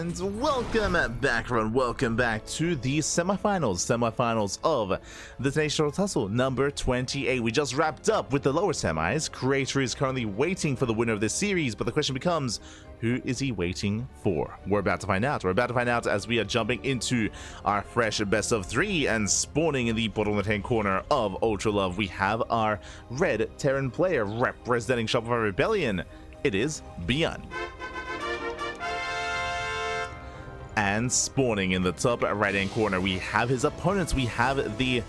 And welcome back, everyone. Welcome back to the semifinals of the Tenacious Turtle Tussle number 28. We just wrapped up with the lower semis. Creator is currently waiting for the winner of this series, but the question becomes, who is he waiting for? We're about to find out. We're about to find out as we are jumping into our fresh best of 3 and spawning in the bottom left-hand corner of Ultra Love. We have our red Terran player representing Shopify Rebellion. It is ByuN. And spawning in the top right-hand corner, we have his opponents. We have the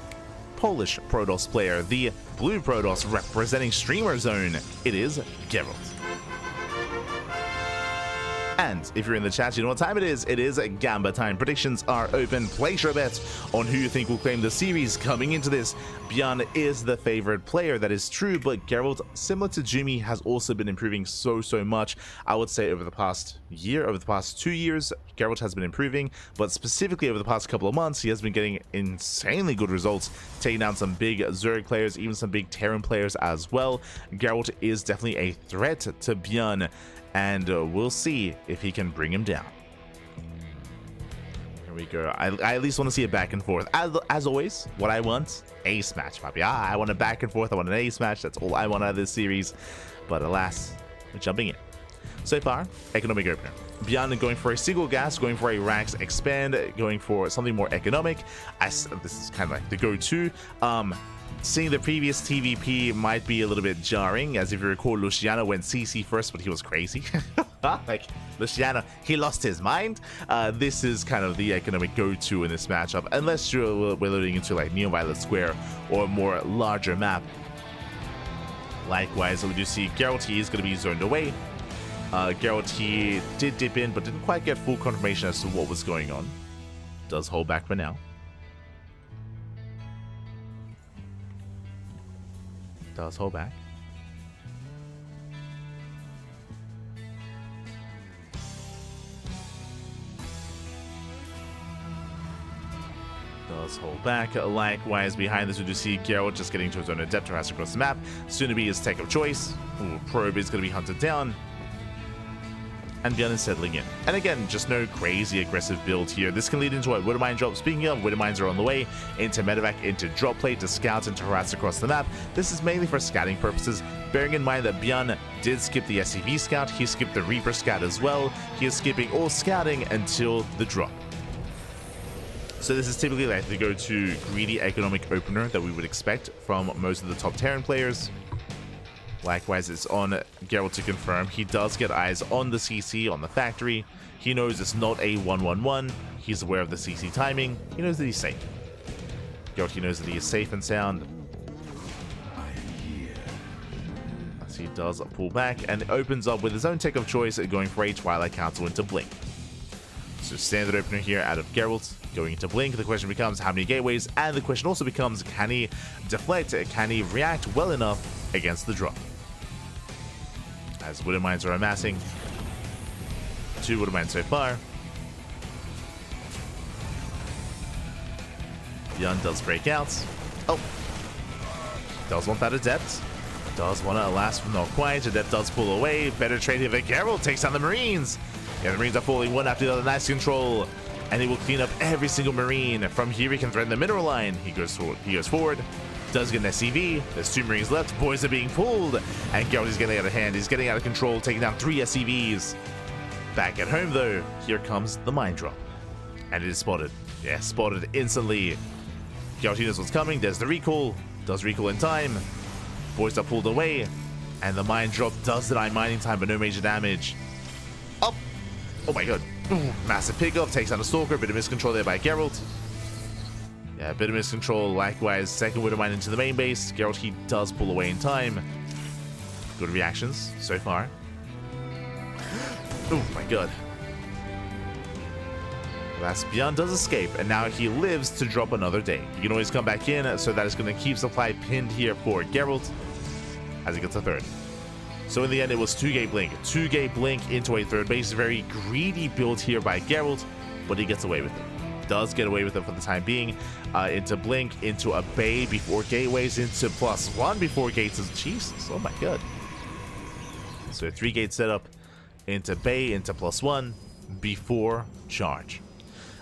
Polish Protoss player, the blue Protoss representing Streamer Zone. It is Gerald. And if you're in the chat, you know what time it is. It is Gamba time. Predictions are open. Place your bets on who you think will claim the series coming into this. ByuN is the favorite player, that is true, but Gerald, similar to Jimmy, has also been improving so much. I would say over the past year, over the past 2 years, Gerald has been improving, but specifically over the past couple of months, he has been getting insanely good results, taking down some big Zerg players, even some big Terran players as well. Gerald is definitely a threat to ByuN, and we'll see if he can bring him down. Here we go. I at least want to see a back and forth. As always, what I want, ace match, puppy. I want a back and forth. I want an ace match. That's all I want out of this series. But alas, we're jumping in. So far, economic opener. ByuN going for a single gas, going for a Rax expand, going for something more economic. This is kind of like the go-to. Seeing the previous TvP might be a little bit jarring, as if you recall, Luciano went CC first, but he was crazy. Like, Luciano, he lost his mind. This is kind of the economic go-to in this matchup, unless we're alluding into like Neon Violet Square or a more larger map. Likewise, we do see Gerald, he is going to be zoned away. Gerald, he did dip in, but didn't quite get full confirmation as to what was going on. Does hold back for now. Does hold back. Does hold back. Likewise, behind this, we do see Gerald just getting to his own adept harass across the map. Soon to be his tech of choice. Ooh, Probe is going to be hunted down. And ByuN is settling in. And again, just no crazy aggressive build here. This can lead into a Widowmine drop. Speaking of, Widowmines are on the way into medevac, into drop plate, to scout and to harass across the map. This is mainly for scouting purposes, bearing in mind that ByuN did skip the SCV scout. He skipped the Reaper scout as well. He is skipping all scouting until the drop. So this is typically like the go-to greedy economic opener that we would expect from most of the top Terran players. Likewise, it's on Gerald to confirm. He does get eyes on the CC, on the factory. He knows it's not a 1-1-1. He's aware of the CC timing. He knows that he's safe. Gerald, he knows that he is safe and sound. As he does pull back and opens up with his own tech of choice, going for a Twilight Council into Blink. So standard opener here out of Gerald, going into Blink. The question becomes how many gateways, and the question also becomes, can he deflect, can he react well enough against the drop? As Widowmines are amassing. 2 Widowmines so far. ByuN does break out. Oh. Does want that Adept. Does want to, alas, not quite. Adept does pull away. Better trade here, but Gerald takes down the Marines. Yeah, the Marines are falling one after the other. Nice control. And he will clean up every single Marine. From here, he can threaten the mineral line. He goes forward. Does get an SCV. There's 2 Marines left. Boys are being pulled. And Gerald is getting out of hand. He's getting out of control, taking down 3 SCVs. Back at home, though, here comes the mine drop. And it is spotted. Yeah, spotted instantly. Gerald knows what's coming. There's the recall. Does recall in time. Boys are pulled away. And the mine drop does deny mining time, but no major damage. Up. Oh my god. Ooh, massive pickup. Takes out a Stalker. Bit of miscontrol there by Gerald. Yeah, a bit of miscontrol. Likewise, second Widowmine into the main base. Gerald, he does pull away in time. Good reactions so far. Oh my god. Last ByuN does escape, and now he lives to drop another day. You can always come back in, so that is going to keep supply pinned here for Gerald as he gets a third. So in the end, it was 2-gate blink. 2-gate blink into a third base. Very greedy build here by Gerald, but he gets away with it. Does get away with it for the time being. Into blink, into a bay before gateways, into +1 before gates. Jesus, oh my god. So 3-gate setup into bay, into +1. before charge.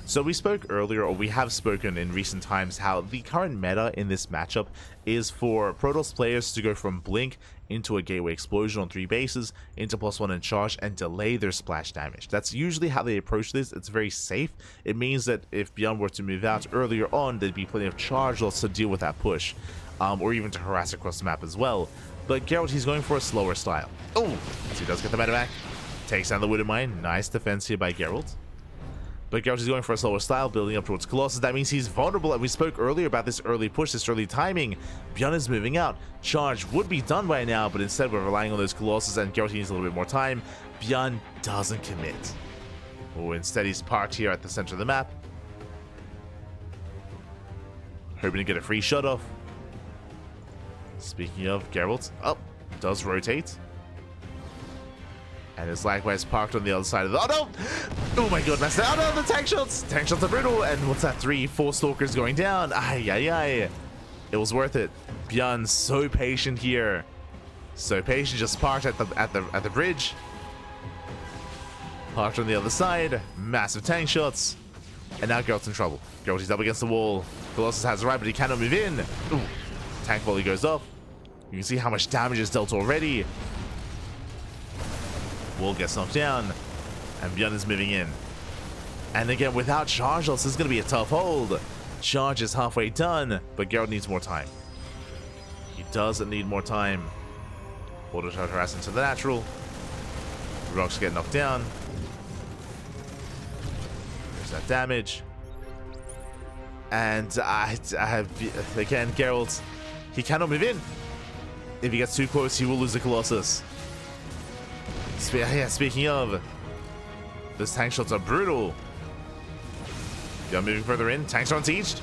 So we spoke earlier, or we have spoken in recent times, how the current meta in this matchup is for Protoss players to go from Blink into a Gateway Explosion on 3 bases, into +1 and charge, and delay their splash damage. That's usually how they approach this. It's very safe. It means that if ByuN were to move out earlier on, there'd be plenty of charge lots to deal with that push, or even to harass across the map as well. But Gerald, he's going for a slower style. Oh, so he does get the meta back. Takes down the Wooden Mine. Nice defense here by Gerald. But Gerald is going for a slower style, building up towards Colossus. That means he's vulnerable, and we spoke earlier about this early push, this early timing. ByuN is moving out. Charge would be done by now, but instead we're relying on those Colossus, and Gerald needs a little bit more time. ByuN doesn't commit. Oh, instead he's parked here at the center of the map, hoping to get a free shot off. Speaking of, Gerald, does rotate. And is likewise parked on the other side of the... Oh, no! Oh, my God, messed up. Oh, no, the tank shots! Tank shots are brutal. And what's that? 4 Stalkers going down. Ay, ay, ay. It was worth it. ByuN so patient here. So patient, just parked at the bridge. Parked on the other side. Massive tank shots. And now Gerald's in trouble. Gerald, he's up against the wall. Colossus has the right, but he cannot move in. Ooh. Tank volley goes off. You can see how much damage is dealt already. Wall gets knocked down, and ByuN is moving in. And again, without charge, this is going to be a tough hold. Charge is halfway done, but Gerald needs more time. He doesn't need more time. Auto charge harass into the natural. Rocks get knocked down. There's that damage. And I have, again, Gerald, he cannot move in. If he gets too close, he will lose the Colossus. Yeah, speaking of, those tank shots are brutal. ByuN moving further in. Tanks are unsieged.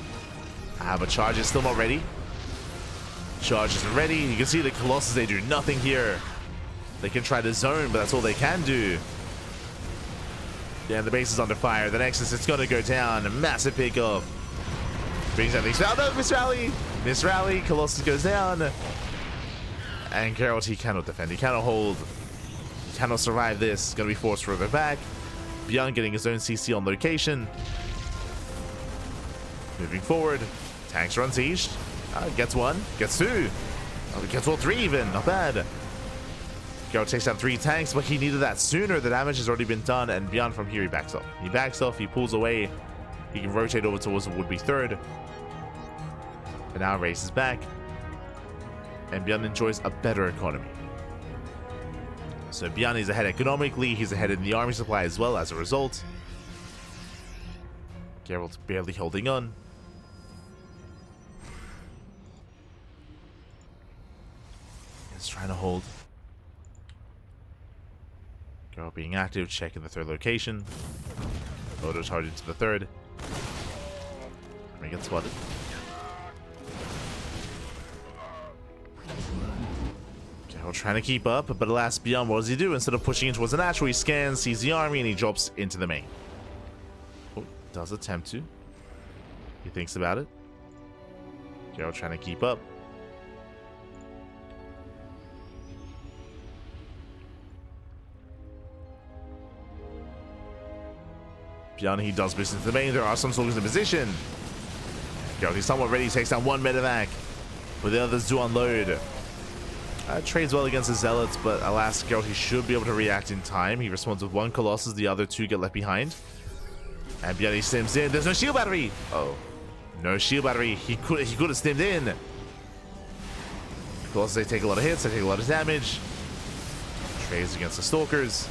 But charge is still not ready. Charge isn't ready. You can see the Colossus, they do nothing here. They can try to zone, but that's all they can do. Yeah, the base is under fire. The Nexus, it's going to go down. A massive pickup. Brings out the... Oh, no, Miss Rally. Miss Rally. Colossus goes down. And Gerald, he cannot defend. He cannot hold. Cannot survive this. Gonna be forced further back. ByuN getting his own CC on location. Moving forward. Tanks are unsieged. Gets 1. Gets 2. Gets all 3 even. Not bad. Gerald takes down 3 tanks, but he needed that sooner. The damage has already been done, and ByuN from here he backs off. He backs off. He pulls away. He can rotate over towards the would-be third. But now races back. And ByuN enjoys a better economy. So ByuN is ahead economically, he's ahead in the army supply as well as a result. Gerald's barely holding on. He's trying to hold. Gerald being active, checking the third location. Auto charging to the third. And he gets spotted. Trying to keep up, but alas, ByuN, what does he do? Instead of pushing in towards the natural, he scans, sees the army, and he drops into the main. Oh, does attempt to. He thinks about it. Gerald trying to keep up. ByuN, he does boost into the main. There are some soldiers in position. Gerald, he's somewhat ready. He takes down 1 medevac, but the others do unload. Trades well against the Zealots, but alas, Gerald, he should be able to react in time. He responds with 1 Colossus, the other 2 get left behind. And ByuN, he stims in. There's no shield battery! Oh, no shield battery. He could have stimmed in. Colossus, they take a lot of hits, they take a lot of damage. Trades against the Stalkers.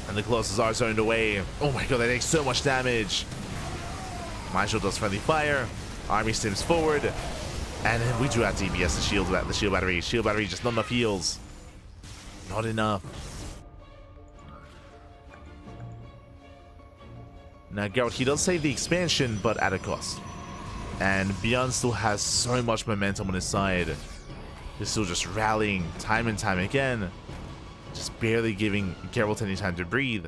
And the Colossus are zoned away. Oh my god, they take so much damage. Mine Shield does friendly fire. Army stims forward. And then we drew out DBS, the shield battery. Shield battery, just not enough heals. Not enough. Now, Gerald, he does save the expansion, but at a cost. And ByuN still has so much momentum on his side. He's still just rallying time and time again. Just barely giving Gerald any time to breathe.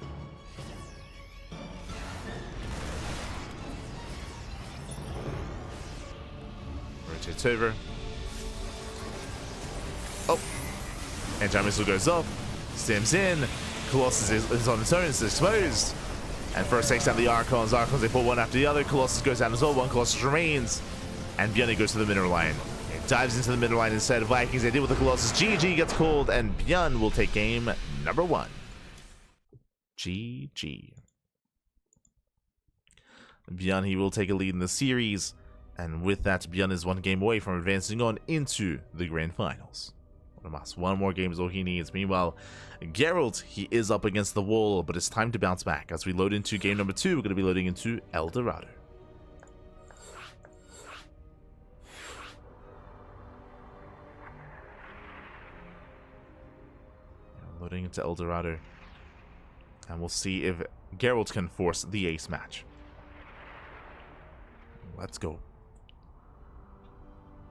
Rotates over. Oh. Anti-missile goes off. Stims in. Colossus is on its own, it's exposed. And first takes down the Archons. Archons, they pull one after the other. Colossus goes down as well. One Colossus remains. And ByuN goes to the middle line. It dives into the middle line instead. Vikings, they deal with the Colossus. GG gets called, and ByuN will take game number 1. GG. ByuN, he will take a lead in the series. And with that, ByuN is 1 game away from advancing on into the grand finals. One more game is all he needs. Meanwhile, Gerald, he is up against the wall, but it's time to bounce back. As we load into game number 2, we're going to be loading into El Dorado. Loading into El Dorado. And we'll see if Gerald can force the ace match. Let's go.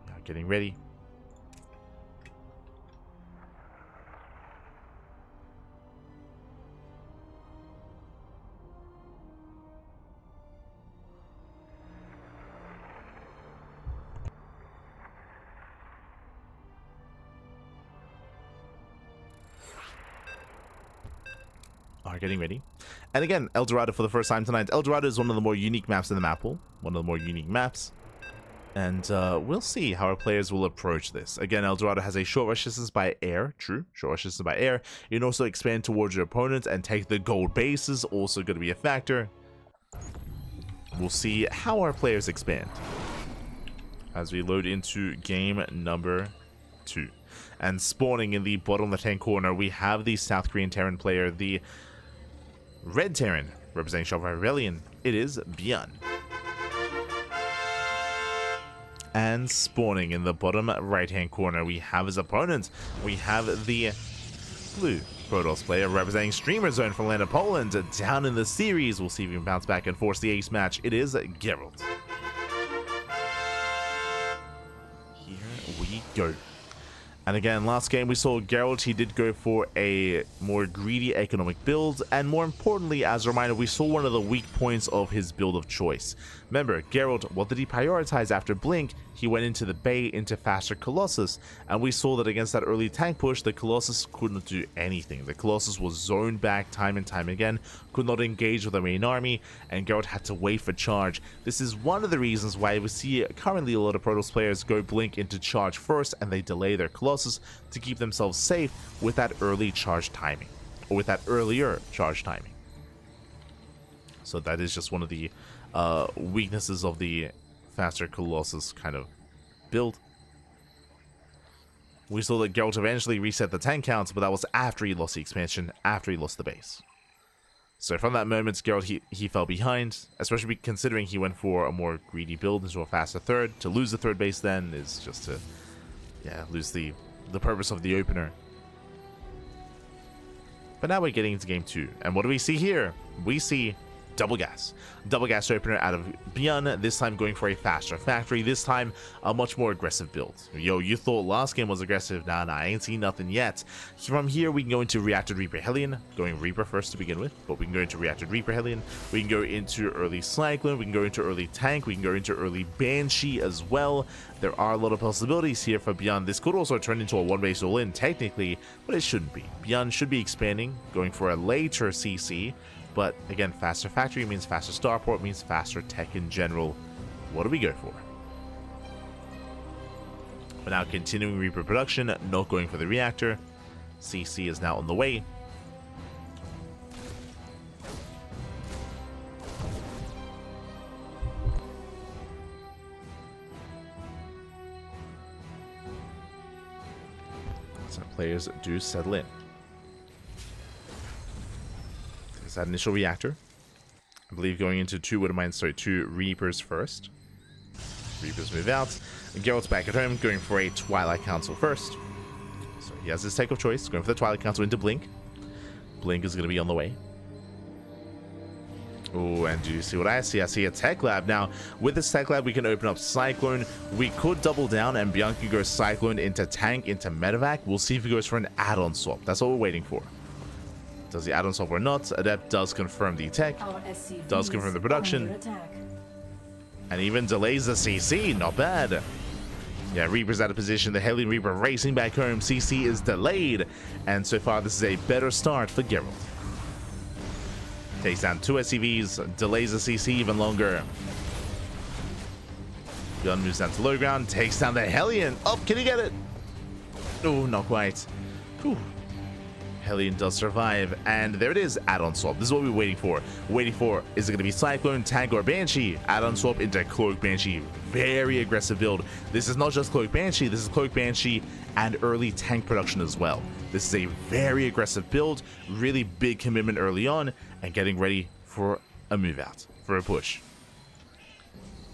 Now getting ready. Are getting ready. And again, El Dorado for the first time tonight. El Dorado is one of the more unique maps in the map pool. One of the more unique maps. And we'll see how our players will approach this. Again, El Dorado has a short rush distance by air. True, short rush distance by air. You can also expand towards your opponent and take the gold bases. Also going to be a factor. We'll see how our players expand as we load into game number 2. And spawning in the bottom left-hand corner, we have the South Korean Terran player, the Red Terran, representing Shelf Rebellion. It is ByuN. And spawning in the bottom right-hand corner, we have his opponent. We have the Blue Protoss player, representing Streamer Zone from land of Poland. Down in the series, we'll see if he can bounce back and force the ace match. It is Gerald. Here we go. And again, last game we saw Gerald, he did go for a more greedy economic build, and more importantly, as a reminder, we saw one of the weak points of his build of choice. Remember, Gerald, what did he prioritize after Blink? He went into the Bay, into faster Colossus, and we saw that against that early tank push, the Colossus couldn't do anything. The Colossus was zoned back time and time again, could not engage with the main army, and Gerald had to wait for charge. This is one of the reasons why we see currently a lot of Protoss players go Blink into charge first, and they delay their Colossus to keep themselves safe with that early charge timing, or with that earlier charge timing. So that is just one of the weaknesses of the faster Colossus kind of build. We saw that Gerald eventually reset the tank counts, but that was after he lost the expansion, after he lost the base. So from that moment, Gerald, he fell behind, especially considering he went for a more greedy build into a faster third. To lose the third base then is just to, yeah, lose the purpose of the opener. But now we're getting into game 2, and what do we see here? We see double gas opener out of ByuN, this time going for a faster factory, this time a much more aggressive build. Yo, you thought last game was aggressive? Nah, I ain't seen nothing yet. From here we can go into Reactor Reaper Hellion, going Reaper first to begin with, but we can go into Reactor Reaper Hellion, we can go into early Cyclone, we can go into early Tank, we can go into early Banshee as well. There are a lot of possibilities here for ByuN. This could also turn into a one base all-in technically, but it shouldn't be. ByuN should be expanding, going for a later CC. But again, faster factory means faster starport, means faster tech in general. What do we go for? But now continuing Reaper production, not going for the reactor. CC is now on the way. So players do settle in. That initial reactor, I believe going into two Reapers first. Reapers move out, and Gerald's back at home, going for a Twilight Council first. So he has his take of choice, going for the Twilight Council into Blink. Blink is going to be on the way. Oh, and do you see what I see? I see a Tech Lab. Now, with this Tech Lab, we can open up Cyclone. We could double down, and ByuN can go Cyclone into Tank, into Medevac. We'll see if he goes for an add-on swap. That's what we're waiting for. Does the add-on swap or not? Adept does confirm the tech, does confirm the production, and even delays the CC. Not bad. Yeah, Reaper's out of position. The Hellion Reaper racing back home. CC is delayed, and so far this is a better start for Gerald. Takes down 2 SCVs, delays the CC even longer. ByuN moves down to low ground, takes down the Hellion. Oh, can he get it? Oh, not quite. Whew. Hellion does survive, and there it is, add-on swap. This is what we're waiting for. Waiting for, is it going to be Cyclone, Tank, or Banshee? Add-on swap into Cloak Banshee. Very aggressive build. This is not just Cloak Banshee, this is Cloak Banshee and early tank production as well. This is a very aggressive build, really big commitment early on, and getting ready for a move out, for a push.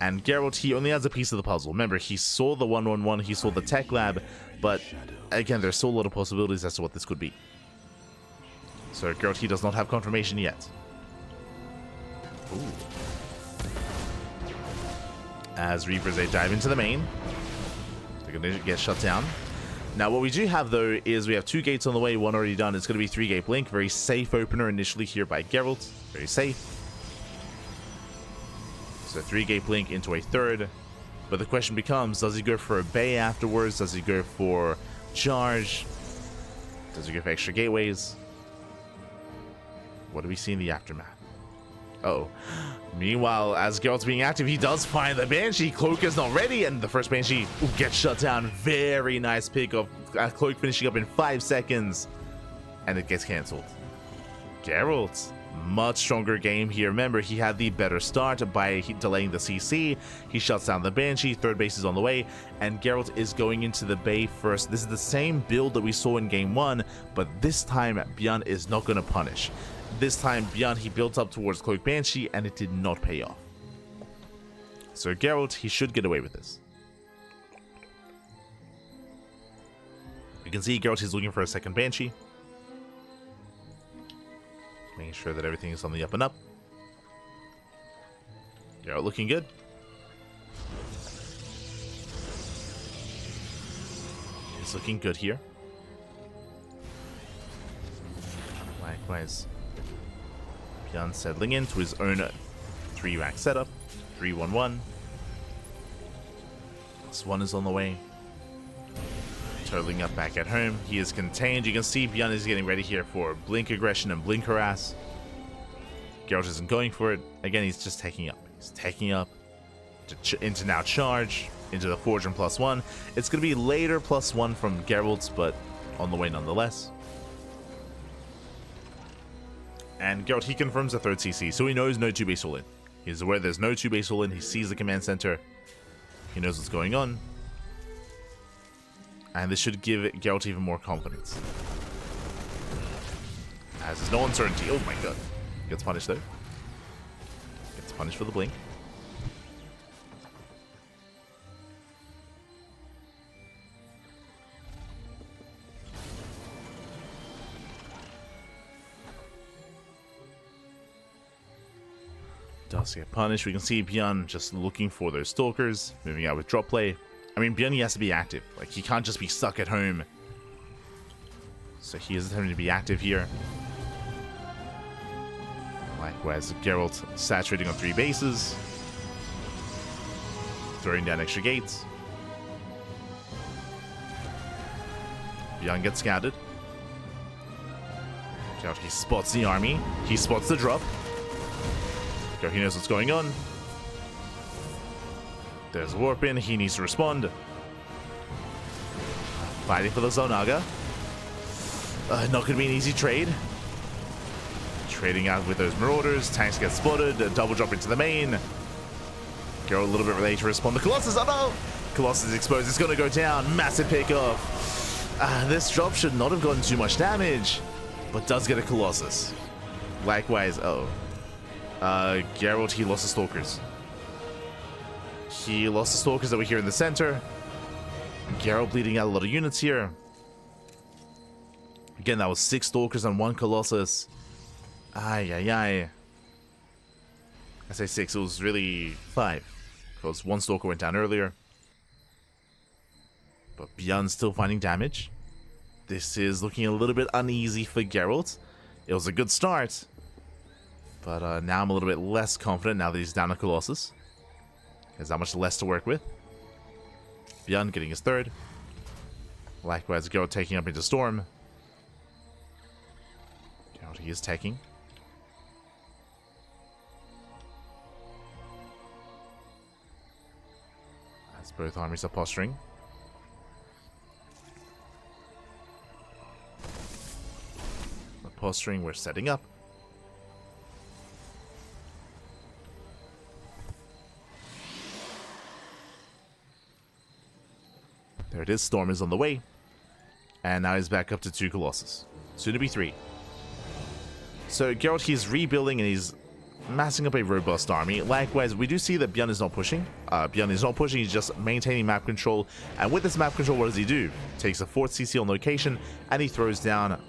And Gerald, he only has a piece of the puzzle. Remember, he saw the 111, he saw the tech lab, but again, there's still a lot of possibilities as to what this could be. So Gerald, he does not have confirmation yet. Ooh. As Reapers, they dive into the main. They're going to get shut down. Now, what we do have, though, is we have 2 gates on the way, 1 already done. It's going to be 3-gate blink. Very safe opener initially here by Gerald. Very safe. So 3-gate blink into a 3rd. But the question becomes, does he go for a bay afterwards? Does he go for charge? Does he go for extra gateways? What do we see in the aftermath? Uh-oh. Meanwhile, as Gerald's being active, he does find the Banshee. Cloak is not ready, and the first Banshee gets shut down. Very nice pick of Cloak finishing up in 5 seconds. And it gets cancelled. Gerald, much stronger game here. Remember, he had the better start by delaying the CC. He shuts down the Banshee. 3rd base is on the way, and Gerald is going into the bay first. This is the same build that we saw in game 1, but this time ByuN is not going to punish. This time ByuN, he built up towards Cloak Banshee, and it did not pay off. So Gerald, he should get away with this. You can see Gerald is looking for a 2nd Banshee. Making sure that everything is on the up and up. Gerald looking good. He's looking good here. Likewise, ByuN settling into his own 3-rack setup. 3-1-1. +1 is on the way. Turtling up back at home. He is contained. You can see ByuN is getting ready here for blink aggression and blink harass. Gerald isn't going for it. Again, he's just taking up. He's taking up into now charge, into the Forge and +1. It's going to be later +1 from Gerald's, but on the way nonetheless. And Gerald, he confirms the 3rd CC, so he knows no 2-base all in. He's aware there's no 2-base all in. He sees the command center. He knows what's going on. And this should give Gerald even more confidence. As there's no uncertainty. Oh my god. Gets punished though. Gets punished for the blink. Does get punished. We can see ByuN just looking for those stalkers, moving out with drop play. I mean, ByuN, he has to be active. Like, he can't just be stuck at home. So he is attempting to be active here. Likewise, Gerald saturating on 3 bases. Throwing down extra gates. ByuN gets scouted. Gerald, he spots the army. He spots the drop. He knows what's going on. There's a warp in. He needs to respond. Fighting for the Zonaga. Not going to be an easy trade. Trading out with those Marauders. Tanks get spotted. A double drop into the main. Gerald a little bit late to respond to Colossus. Oh no! Colossus is exposed. It's going to go down. Massive pick off. This drop should not have gotten too much damage, but does get a Colossus. Likewise, Gerald, he lost the Stalkers. He lost the Stalkers that were here in the center. Gerald bleeding out a lot of units here. Again, that was 6 Stalkers and 1 Colossus. Ay, ay, ay. I say 6, it was really 5. Because 1 Stalker went down earlier. But ByuN's still finding damage. This is looking a little bit uneasy for Gerald. It was a good start. But now I'm a little bit less confident now that he's down a Colossus. There's that much less to work with. ByuN getting his 3rd. Likewise, Gerald taking up into Storm. Gerald, he is taking. As both armies are posturing. We're posturing, we're setting up. There it is, Storm is on the way. And now he's back up to 2 Colossus. Soon to be 3. So Gerald, he's rebuilding and he's massing up a robust army. Likewise, we do see that ByuN is not pushing. ByuN is not pushing, he's just maintaining map control. And with this map control, what does he do? Takes a 4th CC on location and he throws down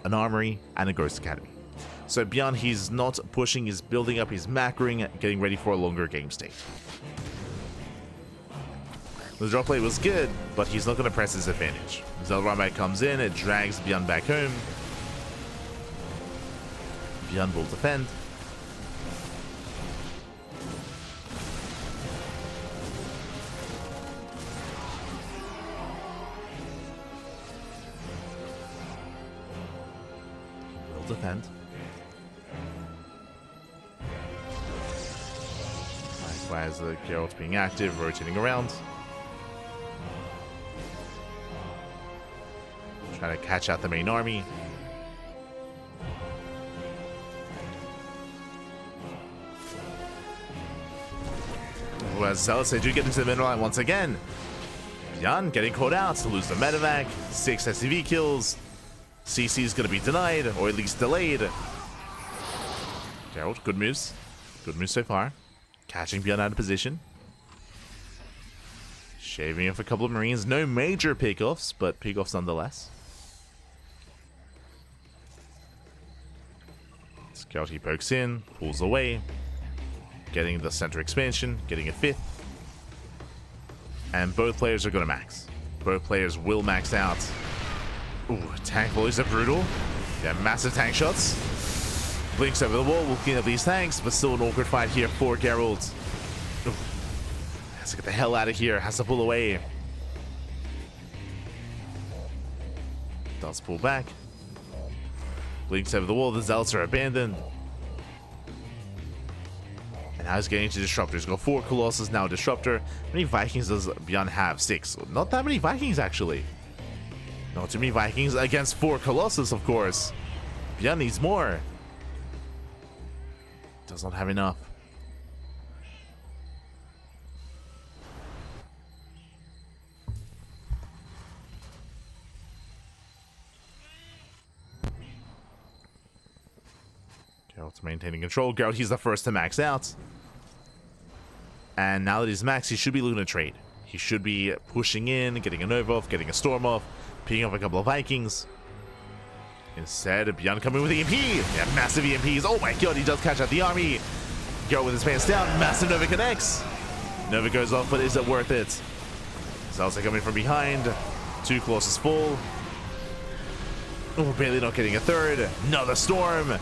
an armory and a Ghost Academy. So ByuN, he's not pushing, he's building up, he's macroing, getting ready for a longer game state. The drop play was good, but he's not going to press his advantage. Zelromite comes in, it drags ByuN back home. ByuN will defend. Will defend. Likewise, Gerald's being active, rotating around. Trying to catch out the main army. As Zealots, they do get into the middle line once again. ByuN getting caught out to lose the medevac. 6 SCV kills. CC is going to be denied, or at least delayed. Gerald, good moves. Good moves so far. Catching ByuN out of position. Shaving off a couple of Marines. No major pickoffs, but pickoffs nonetheless. Gerald, he pokes in, pulls away. Getting the center expansion, getting a 5th. And both players are going to max. Both players will max out. Ooh, tank volleys are brutal. Yeah, massive tank shots. Blinks over the wall, will clean up these tanks, but still an awkward fight here for Gerald. Ooh. Has to get the hell out of here, has to pull away. Does pull back. Blinks over the wall, the Zealots are abandoned. And now he's getting into Disruptor. He's got 4 Colossus, now Disruptor. How many Vikings does ByuN have? 6. Not that many Vikings, actually. Not too many Vikings against 4 Colossus, of course. ByuN needs more. Does not have enough. Gerald's maintaining control. Gerald, he's the first to max out. And now that he's maxed, he should be looking to trade. He should be pushing in, getting a Nova off, getting a Storm off, picking up a couple of Vikings. Instead, ByuN coming with EMP. Yeah, massive EMPs. Oh my god, he does catch out the army. Gerald with his pants down. Massive Nova connects. Nova goes off, but is it worth it? Zealots are coming from behind. 2 Colossus full. Oh, barely not getting a 3rd. Another Storm.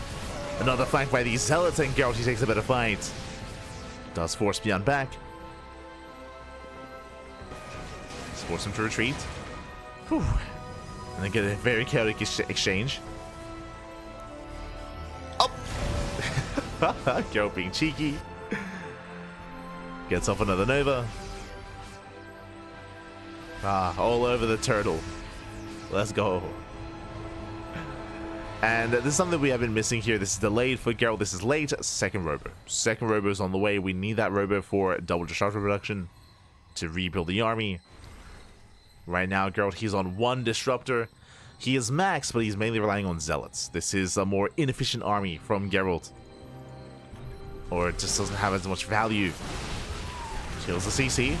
Another flank by these Zealots, and Gerald, he takes a better fight. Does force ByuN back. Just force him to retreat. Whew. And then get a very chaotic exchange. Oh! Gerald being cheeky. Gets off another Nova. Ah, all over the turtle. Let's go. And this is something we have been missing here. This is delayed for Gerald. This is late. Second Robo. Second Robo is on the way. We need that Robo for double Disruptor production to rebuild the army. Right now, Gerald, he's on 1 Disruptor. He is maxed, but he's mainly relying on Zealots. This is a more inefficient army from Gerald. Or it just doesn't have as much value. Kills the CC.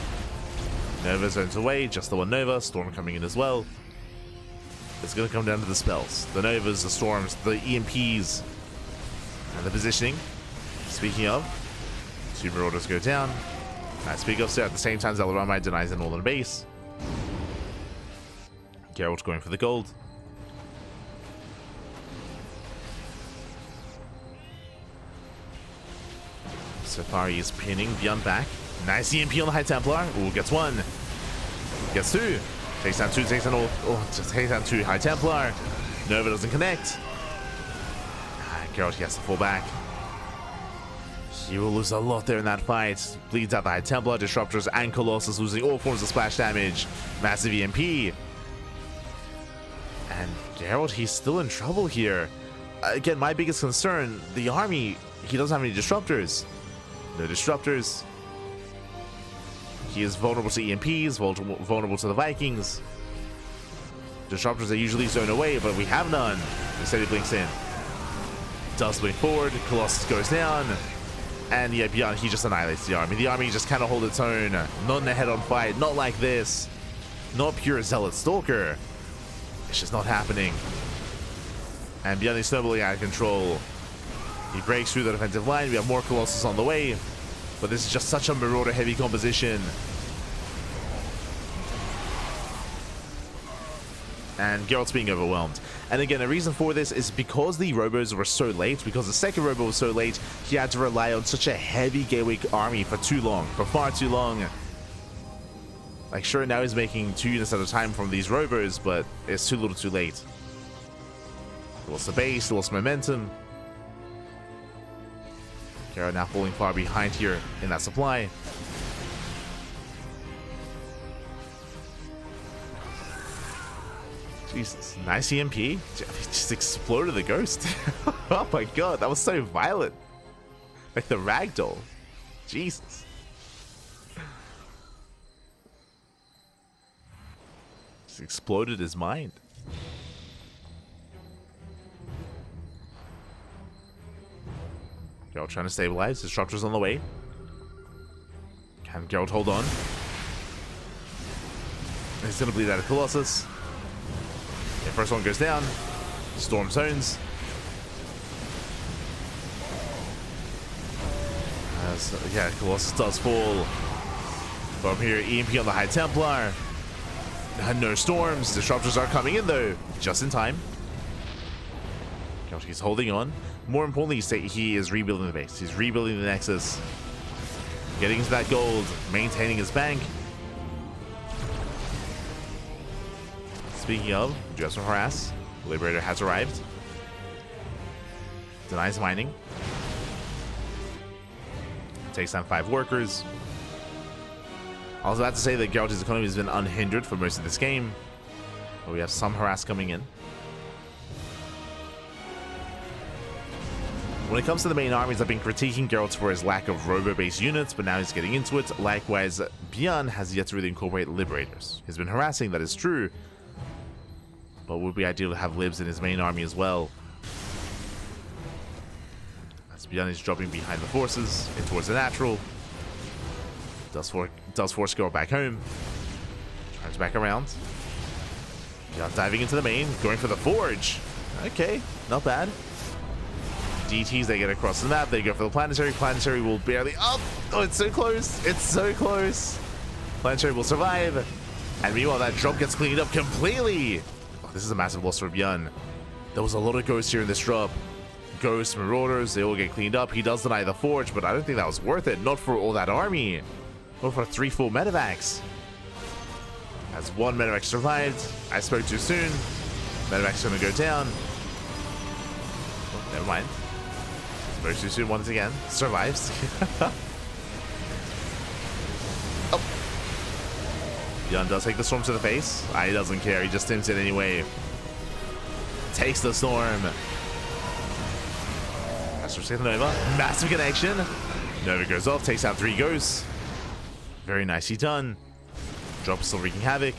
Nova zones away. Just the 1 Nova. Storm coming in as well. It's going to come down to the spells. The Novas, the Storms, the EMPs, and the positioning. Speaking of, 2 Marauders go down. Speak of, so at the same time, Zelromite denies the northern base. Gerald's going for the gold. Safari is pinning ByuN back. Nice EMP on the High Templar. Ooh, gets 1. Gets 2. Takes down 2, takes down all. Oh, just takes down 2 High Templar. Nova doesn't connect. Gerald, he has to fall back. He will lose a lot there in that fight. Bleeds out the High Templar, Disruptors, and Colossus, losing all forms of splash damage. Massive EMP. And Gerald, he's still in trouble here. Again, my biggest concern, the army, he doesn't have any Disruptors. No Disruptors. He is vulnerable to EMPs, vulnerable to the Vikings. Disruptors are usually zoned away, but we have none. Instead he blinks in. Does blink forward, Colossus goes down. And yeah, ByuN, he just annihilates the army. The army just kind of hold its own. Not in a head-on fight, not like this. Not pure Zealot Stalker. It's just not happening. And ByuN is snowballing out of control. He breaks through the defensive line. We have more Colossus on the way. But this is just such a Marauder-heavy composition. And Gerald's being overwhelmed. And again, the reason for this is because the robos were so late, because the second robo was so late, he had to rely on such a heavy gateway army for too long, for far too long. Like, sure, now he's making 2 units at a time from these robos, but it's too little too late. He lost the base, he lost momentum. Gerald now falling far behind here in that supply. Jesus, nice EMP. He just exploded the ghost. Oh my god, that was so violent. Like the ragdoll. Jesus. Just exploded his mind. Gerald trying to stabilize. Disruptors on the way. Can Gerald hold on? He's gonna bleed out of Colossus. The first one goes down. Storm zones. Yeah, Colossus does fall. From here, EMP on the High Templar. No storms. Disruptors are coming in though, just in time. He's holding on. More importantly, he is rebuilding the base. He's rebuilding the Nexus. Getting into that gold. Maintaining his bank. Speaking of, do have some harass. Liberator has arrived. Denies mining. Takes down 5 workers. I was about to say that Gerald's economy has been unhindered for most of this game. But we have some harass coming in. When it comes to the main armies, I've been critiquing Gerald for his lack of robo-based units, but now he's getting into it. Likewise, ByuN has yet to really incorporate Liberators. He's been harassing, that is true. But it would be ideal to have Libs in his main army as well. As ByuN is dropping behind the forces, in towards the natural. Does force Gerald back home. Turns back around. ByuN diving into the main, going for the forge. Okay, not bad. DTs, they get across the map, they go for the planetary. Planetary will barely... Oh, it's so close. It's so close. Planetary will survive. And meanwhile, that drop gets cleaned up completely. Oh, this is a massive loss for ByuN. There was a lot of ghosts here in this drop. Ghosts, Marauders, they all get cleaned up. He does deny the forge, but I don't think that was worth it. Not for all that army. Not for 3 full medevacs. As 1 medevac survived. I spoke too soon. Medevac's gonna go down. Oh, never mind. Spoke too soon once again. Survives. Oh. ByuN does take the storm to the face. He doesn't care. He just stimps it anyway. Takes the storm. That's Nova. Massive connection. Nova goes off. Takes out 3 ghosts. Very nicely done. Drop is still wreaking havoc.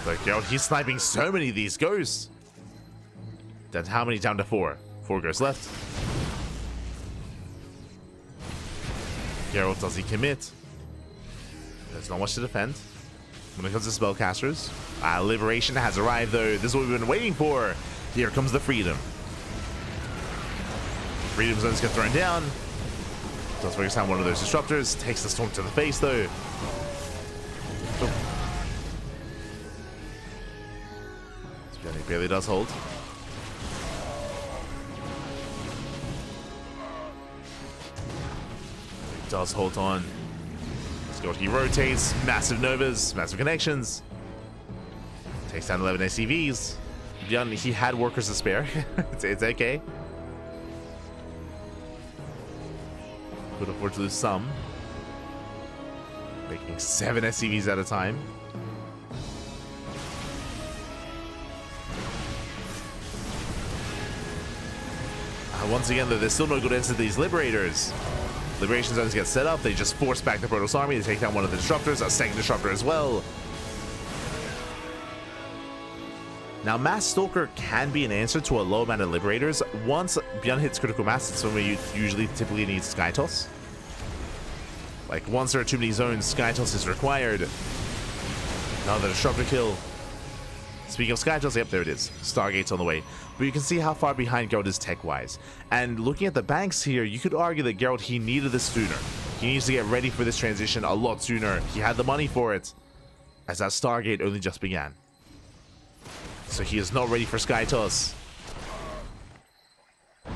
But Gerald, he's sniping so many of these ghosts. That's how many down to 4? 4 ghosts left. Gerald, does he commit? There's not much to defend. When it comes to spellcasters, Liberation has arrived though. This is what we've been waiting for. Here comes the Freedom. Freedom zones get thrown down. Does focus down one of those disruptors. Takes the storm to the face though. Oh. He barely does hold. He does hold on. He rotates, massive novas, massive connections. Takes down 11 SCVs. ByuN, he had workers to spare. it's okay. Could afford to lose some. Making 7 SCVs at a time. Once again, though, there's still no good answer to these Liberators. Liberation zones get set up. They just force back the Protoss army. They take down one of the Disruptors, a second Disruptor as well. Now, Mass Stalker can be an answer to a low amount of Liberators. Once ByuN hits critical mass, it's when we typically need Sky Toss. Like, once there are too many zones, Sky Toss is required. Another Disruptor kill. Speaking of Sky Toss, yep, there it is. Stargate's on the way. But you can see how far behind Gerald is tech-wise. And looking at the banks here, you could argue that Gerald, he needed this sooner. He needs to get ready for this transition a lot sooner. He had the money for it, as that Stargate only just began. So he is not ready for Sky Toss.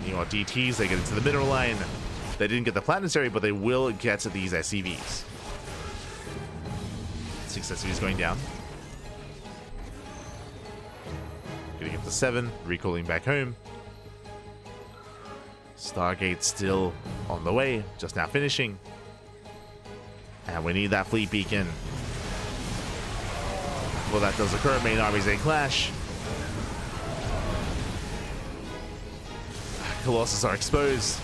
You know, DTs, they get into the mineral line. They didn't get the planetary, but they will get to these SCVs. 6 SCVs going down. Gonna get to 7, recalling back home. Stargate still on the way, just now finishing. And we need that fleet beacon. Well, that does occur. Main armies, they clash. Colossus are exposed.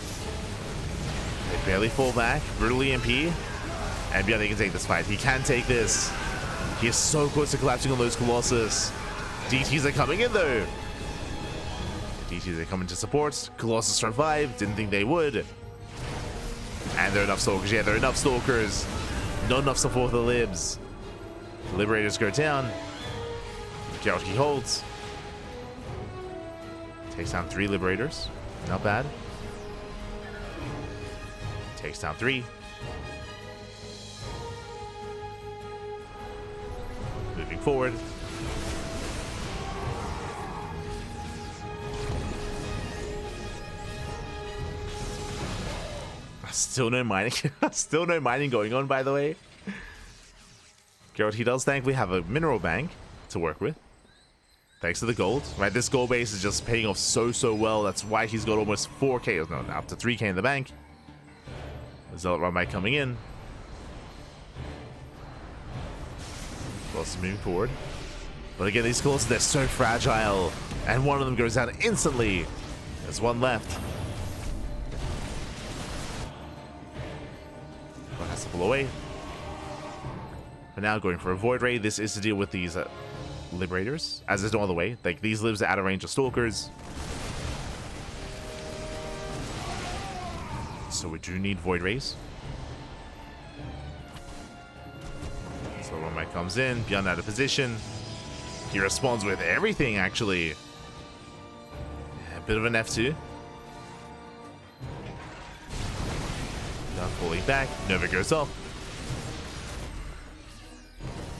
They barely fall back. Brutal EMP. And ByuN, he can take this fight. He can take this. He is so close to collapsing on those Colossus. DTs are coming in, though. DTs are coming to support. Colossus survived. Didn't think they would. And there are enough Stalkers. Yeah, there are enough Stalkers. Not enough support for the Libs. The Liberators go down. Gerald, he holds. Takes down 3 Liberators. Not bad. Takes down 3. Moving forward. Still no mining. Still no mining going on, by the way. Gerald, he does thankfully have a mineral bank to work with. Thanks to the gold. Right, this gold base is just paying off so well. That's why he's got almost 4k, no, up to 3k in the bank. Zealot run back coming in. Colossus moving forward. But again, these Colossus, they're so fragile. And one of them goes down instantly. There's one left. One has to pull away. For now, going for a Void Ray. This is to deal with these Liberators, as there's no other way. Like, these Libs are out of range of Stalkers. So we do need Void Rays. So when Mike comes in, ByuN out of position. He responds with everything, actually. A bit of an F2. ByuN falling back. Nova goes off.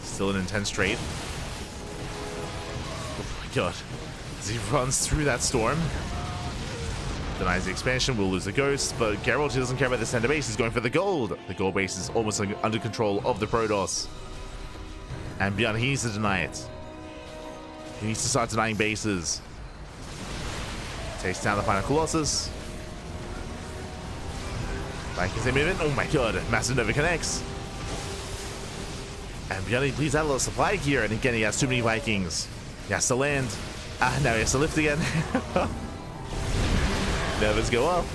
Still an intense trade. Oh my god. As he runs through that storm. Denies the expansion, will lose the ghost, but Gerald, he doesn't care about the center base, he's going for the gold. The gold base is almost under control of the Protoss. And ByuN, he needs to deny it. He needs to start denying bases. Takes down the final Colossus. Vikings, they move in. Oh my god, massive Nova connects. And ByuN, he bleeds out a little supply gear, and again, he has too many Vikings. He has to land. Now he has to lift again. Novas go up.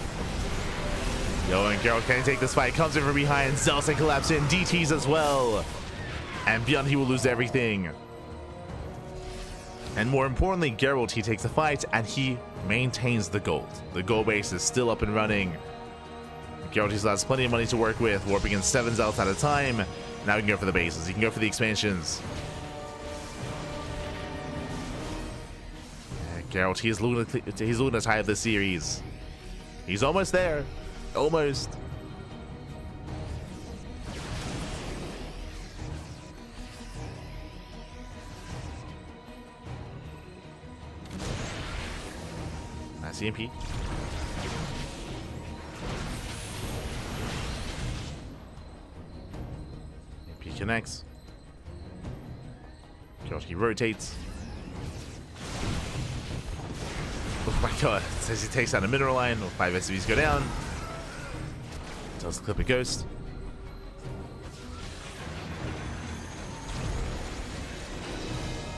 Yo, and Gerald can't take this fight. Comes in from behind. Zealots collapse in. DTs as well. And ByuN, he will lose everything. And more importantly, Gerald, he takes the fight and he maintains the gold. The gold base is still up and running. Gerald, he still has plenty of money to work with. Warping in 7 Zealots at a time. Now he can go for the bases. He can go for the expansions. Gerald, he's looking to tie up this series. He's almost there. Almost. Nice EMP. EMP connects. Gerald, he rotates. Oh my god, it says he takes out a mineral line, 5 SCVs go down. Does clip a ghost.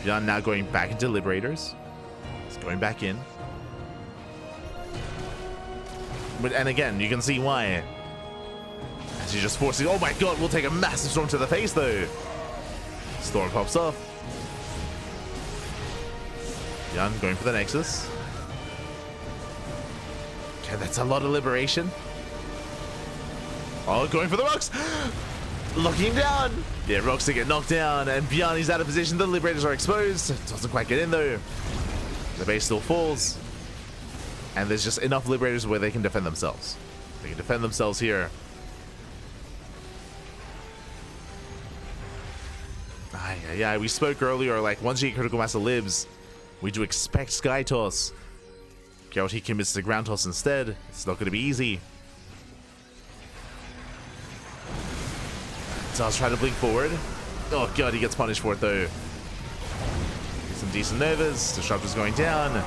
ByuN now going back into Liberators. He's going back in. And again, you can see why. As he's just forcing. Oh my god, we'll take a massive storm to the face though. Storm pops off. ByuN going for the Nexus. Okay, that's a lot of liberation. Oh, going for the rocks. Locking him down. Yeah, rocks to get knocked down. And ByuN, he's out of position. The Liberators are exposed. Doesn't quite get in though. The base still falls. And there's just enough Liberators where they can defend themselves. They can defend themselves here. Yeah, we spoke earlier, like, once you get critical mass of libs, we do expect Sky Toss. Gerald, he commits to Ground Toss instead. It's not going to be easy. Does try to blink forward. Oh god, he gets punished for it though. Get some decent Novas. Disruptor's going down.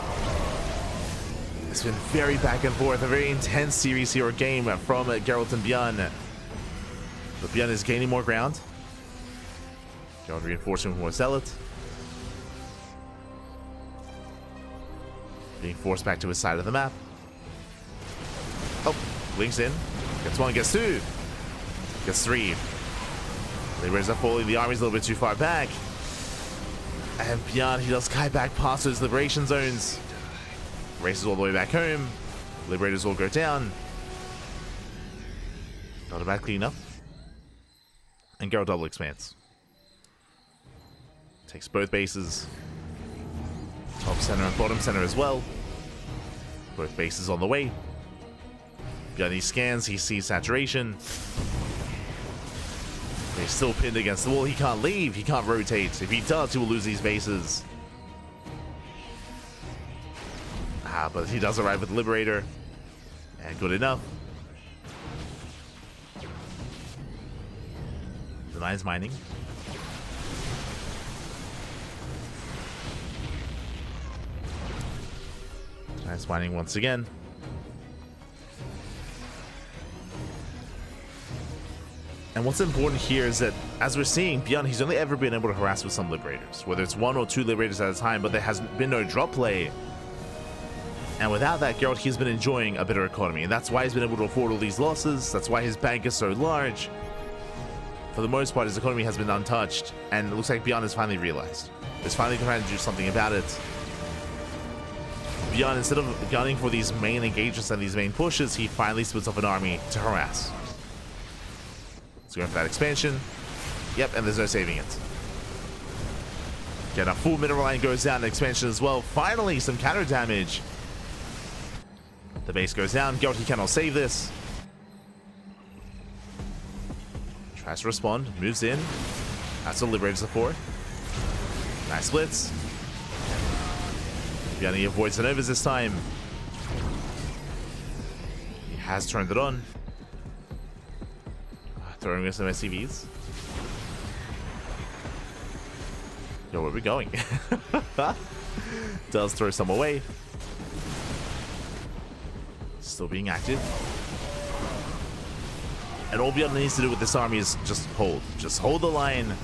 It's been very back and forth, a very intense series here, or game from Gerald and ByuN. But ByuN is gaining more ground. Gerald reinforcing with more Zealot. Being forced back to his side of the map. Oh, blinks in. Gets one, gets two. Gets three. Liberators are falling, the army's a little bit too far back. And ByuN, he does kite back past those liberation zones. Races all the way back home. Liberators all go down. Not a bad cleanup. And Gerald double expands. Takes both bases. Top center and bottom center as well. Both bases on the way. ByuN, he scans, he sees saturation. He's still pinned against the wall. He can't leave. He can't rotate. If he does, he will lose these bases. But he does arrive with Liberator. And good enough. Denies mining. Denies mining once again. And what's important here is that, as we're seeing, ByuN, he's only ever been able to harass with some Liberators. Whether it's one or two Liberators at a time, but there has been no drop play. And without that, Gerald, he's been enjoying a better economy. And that's why he's been able to afford all these losses. That's why his bank is so large. For the most part, his economy has been untouched. And it looks like ByuN has finally realized. He's finally trying to do something about it. ByuN, instead of gunning for these main engagements and these main pushes, he finally splits up an army to harass. So going for that expansion. Yep, and there's no saving it. Again, a full mineral line goes down, the expansion as well. Finally, some counter damage. The base goes down. Gerald, he cannot save this. Tries to respond, moves in. That's what Liberators are for. Nice splits. ByuN, he avoids the Novas this time. He has turned it on. Throwing in some SCVs. Yo, where are we going? Does throw some away. Still being active. And all ByuN needs to do with this army is just hold. Just hold the line.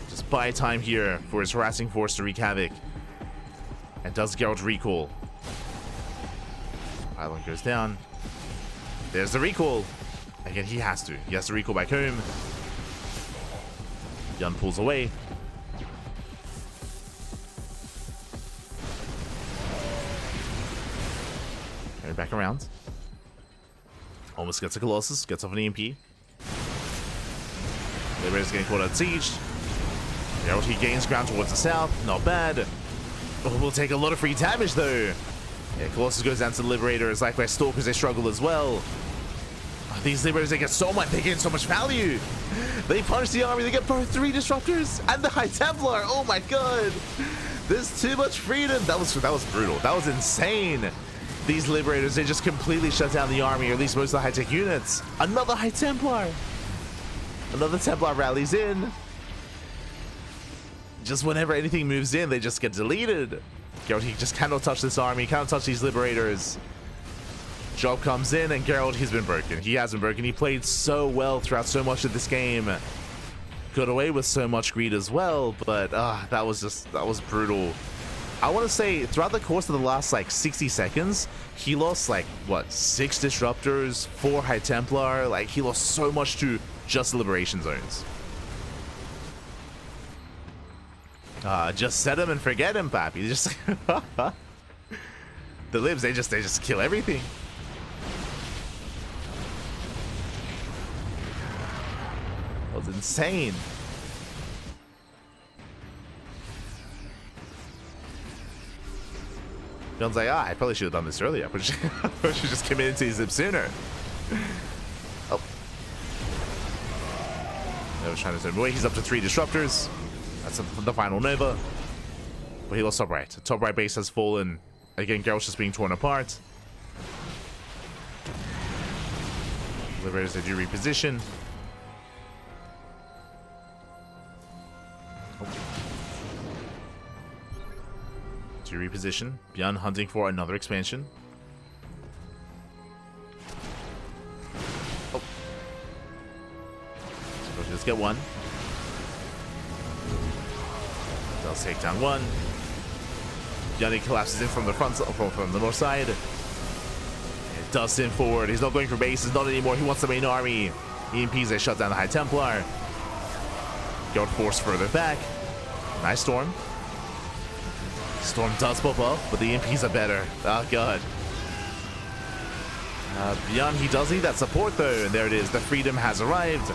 Just buy time here for his harassing force to wreak havoc. And does Gerald recall? Island goes down. There's the recall. Again, he has to. He has to recall back home. ByuN pulls away. Going back around. Almost gets a Colossus. Gets off an EMP. Liberator's getting caught at siege. Gerald, he gains ground towards the south. Not bad. Oh, we'll take a lot of free damage though. Yeah, Colossus goes down to the Liberators. Likewise, Stalkers, they struggle as well. These Liberators, they get so much, they gain so much value. They punch the army, they get both 3 Disruptors and the High Templar. Oh my god. There's too much freedom. That was brutal. That was insane. These Liberators, they just completely shut down the army, or at least most of the high-tech units. Another High Templar. Another Templar rallies in. Just whenever anything moves in, they just get deleted. Gerald, he just cannot touch this army, cannot touch these Liberators. Job comes in, and Gerald, he's been broken. He hasn't broken. He played so well throughout so much of this game. Got away with so much greed as well, but that was brutal. I want to say throughout the course of the last like 60 seconds, he lost like what, 6 disruptors, 4 high templar. Like he lost so much to just liberation zones. Just set him and forget him, Pappy. Just the libs, they just kill everything. That was insane. ByuN's like, I probably should have done this earlier. I should just commit into his zip sooner. Oh. I was trying to turn him away. He's up to 3 disruptors. That's the final Nova. But he lost top right. Top right base has fallen. Again, Gerald's just being torn apart. Liberators, they do reposition. To reposition. ByuN hunting for another expansion. Oh. So let's get one. Does take down one. ByuN collapses in from the front, from the north side. It dusts in forward. He's not going for bases, not anymore. He wants the main army. EMPs, they shut down the High Templar. Gerald forced further back. Nice storm. Storm does pop up, but the EMPs are better. Oh god. ByuN, he does need that support though, and there it is. The freedom has arrived.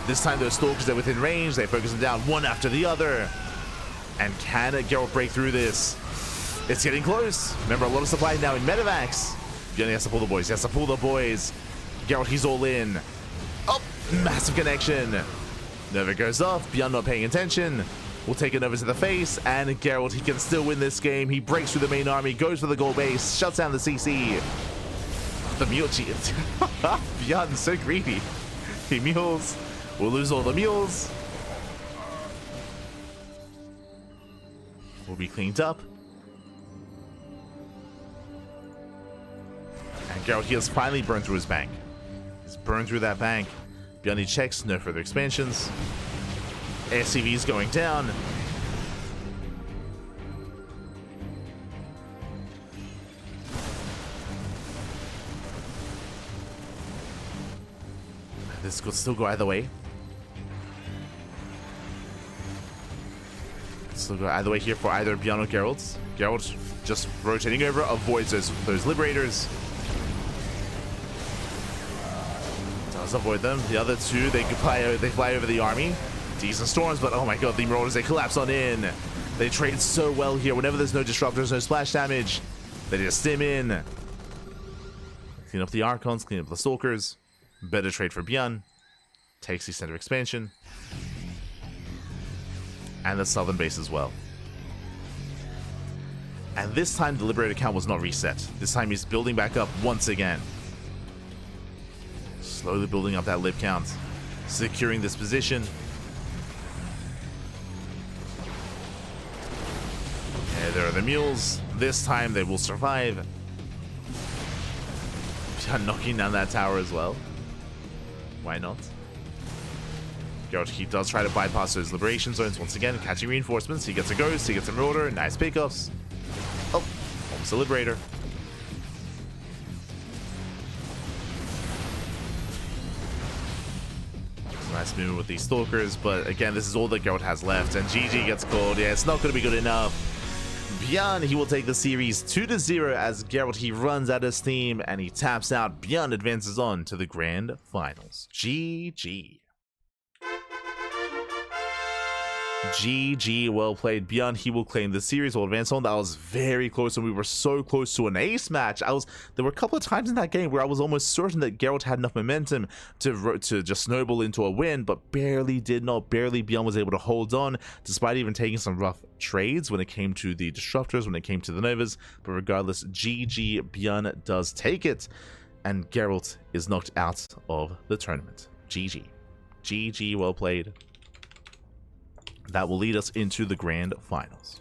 This time those stalkers are within range. They focus them down one after the other. And can Gerald break through this? It's getting close. Remember, a lot of supply now in medevacs. ByuN has to pull the boys. He has to pull the boys. Gerald, he's all in. Oh, massive connection. Nova goes off. ByuN not paying attention. We'll take it over to the face, and Gerald, he can still win this game. He breaks through the main army, goes for the gold base, shuts down the CC. The mule cheat. ByuN, so greedy. He mules. We'll lose all the mules. Will be cleaned up. And Gerald, he has finally burned through his bank. He's burned through that bank. ByuN, he checks, no further expansions. SCV's going down. This could still go either way. Still go either way here for either ByuN or Gerald. Gerald just rotating over, avoids those liberators. Does avoid them. The other two, they fly over the army. Decent storms, but oh my god, the Marauders, they collapse on in. They trade so well here. Whenever there's no disruptors, no splash damage, they just stim in. Clean up the Archons, clean up the Stalkers. Better trade for ByuN. Takes the center expansion. And the southern base as well. And this time the Liberator count was not reset. This time he's building back up once again. Slowly building up that lib count. Securing this position. Okay, there are the mules. This time they will survive. Knocking down that tower as well. Why not? Gerald, he does try to bypass those liberation zones once again, catching reinforcements. He gets a ghost, he gets a marauder, nice pickups. Oh, almost a liberator. Nice movement with these stalkers, but again, this is all that Gerald has left, and GG gets called. Yeah, it's not going to be good enough. ByuN, he will take the series 2-0 as Gerald, he runs out of steam and he taps out. ByuN advances on to the grand finals. GG. GG, well played. ByuN, he will claim the series, will advance on. That was very close, and we were so close to an ace match. There were a couple of times in that game where I was almost certain that Gerald had enough momentum to just snowball into a win, but barely did not. Barely ByuN was able to hold on, despite even taking some rough trades when it came to the disruptors, when it came to the Novas. But regardless, GG, ByuN does take it, and Gerald is knocked out of the tournament. GG. GG, well played. That will lead us into the grand finals.